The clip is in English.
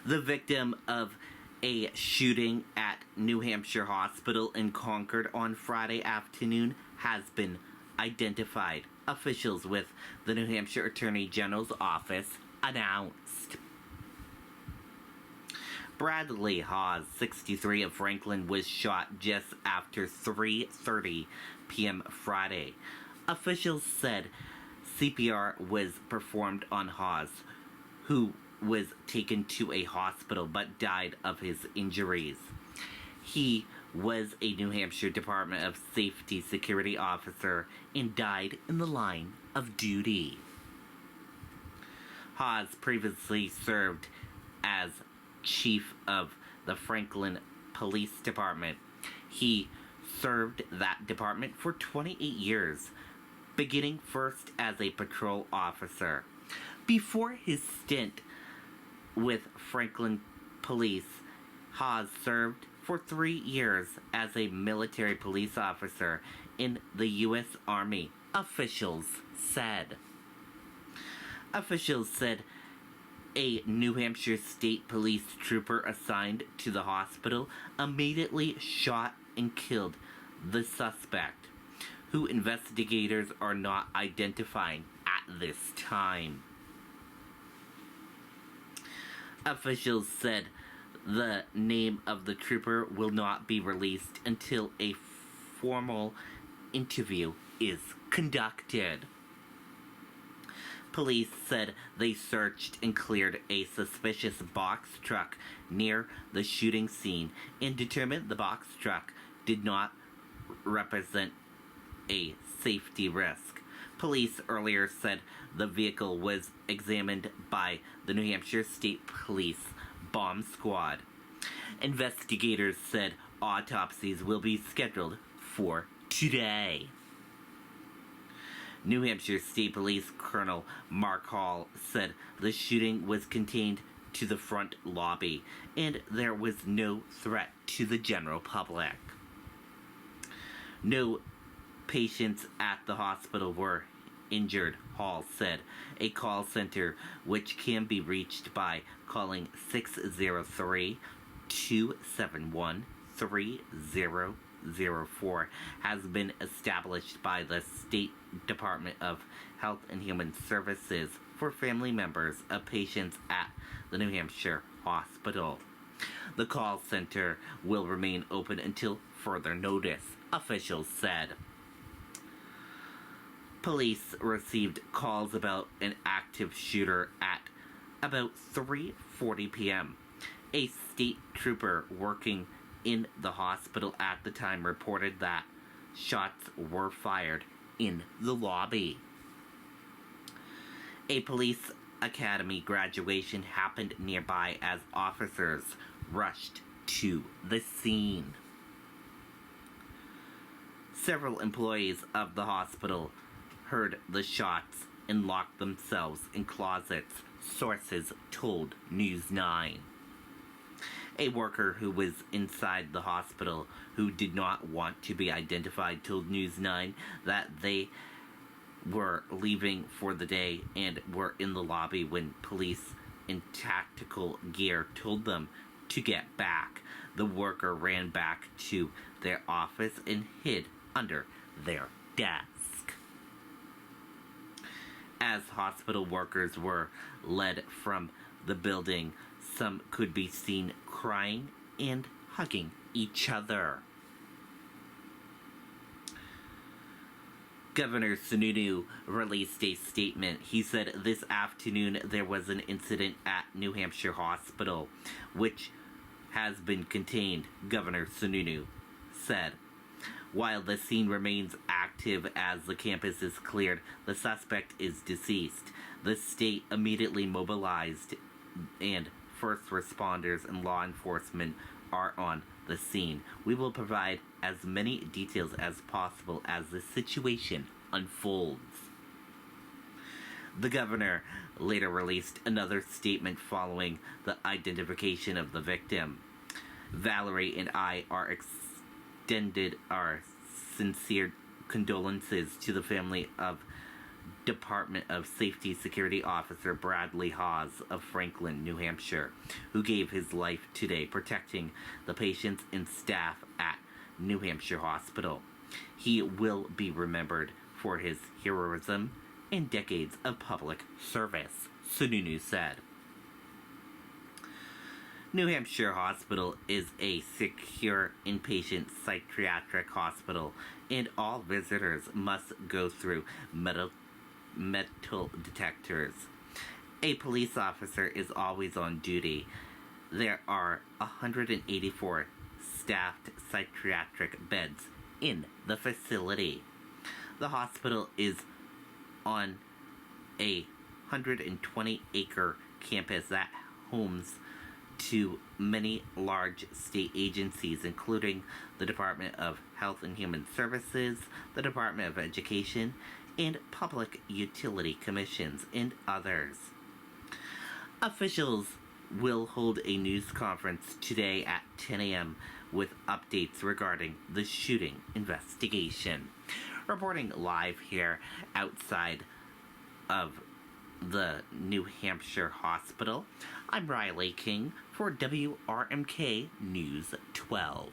The victim of a shooting at New Hampshire Hospital in Concord on Friday afternoon has been identified, officials with the New Hampshire Attorney General's office announced. Bradley Hawes, 63, of Franklin, was shot just after 3:30 p.m. Friday. Officials said CPR was performed on Hawes, who was taken to a hospital but died of his injuries. He was a New Hampshire Department of Safety security officer and died in the line of duty. Hawes previously served as chief of the Franklin Police Department. He served that department for 28 years, beginning first as a patrol officer. Before his stint with Franklin Police, Hawes served for 3 years as a military police officer in the U.S. Army, officials said. Officials said a New Hampshire State Police trooper assigned to the hospital immediately shot and killed the suspect, who investigators are not identifying at this time. Officials said the name of the trooper will not be released until a formal interview is conducted. Police said they searched and cleared a suspicious box truck near the shooting scene and determined the box truck did not represent a safety risk. Police earlier said the vehicle was examined by the New Hampshire State Police Bomb Squad. Investigators said autopsies will be scheduled for today. New Hampshire State Police Colonel Mark Hall said the shooting was contained to the front lobby and there was no threat to the general public. No patients at the hospital were injured, Hall said. A call center, which can be reached by calling 603-271-3004, has been established by the State Department of Health and Human Services for family members of patients at the New Hampshire Hospital. The call center will remain open until further notice, officials said. Police received calls about an active shooter at about 3:40 p.m. A state trooper working in the hospital at the time reported that shots were fired in the lobby. A police academy graduation happened nearby as officers rushed to the scene. Several employees of the hospital heard the shots and locked themselves in closets, sources told News 9. A worker who was inside the hospital who did not want to be identified told News 9 that they were leaving for the day and were in the lobby when police in tactical gear told them to get back. The worker ran back to their office and hid under their desk. As hospital workers were led from the building, some could be seen crying and hugging each other. Governor Sununu released a statement. He said this afternoon there was an incident at New Hampshire Hospital, which has been contained, Governor Sununu said. While the scene remains active as the campus is cleared, the suspect is deceased. The state immediately mobilized and first responders and law enforcement are on the scene. We will provide as many details as possible as the situation unfolds. The governor later released another statement following the identification of the victim. Valerie and I are extended our sincere condolences to the family of Department of Safety Security Officer Bradley Hawes of Franklin, New Hampshire, who gave his life today protecting the patients and staff at New Hampshire Hospital. He will be remembered for his heroism and decades of public service, Sununu said. New Hampshire Hospital is a secure inpatient psychiatric hospital, and all visitors must go through metal detectors. A police officer is always on duty. There are 184 staffed psychiatric beds in the facility. The hospital is on a 120-acre campus that homes to many large state agencies, including the Department of Health and Human Services, the Department of Education, and Public Utility Commissions, and others. Officials will hold a news conference today at 10 a.m. with updates regarding the shooting investigation. Reporting live here outside of the New Hampshire Hospital, I'm Riley King for WRMK News 12.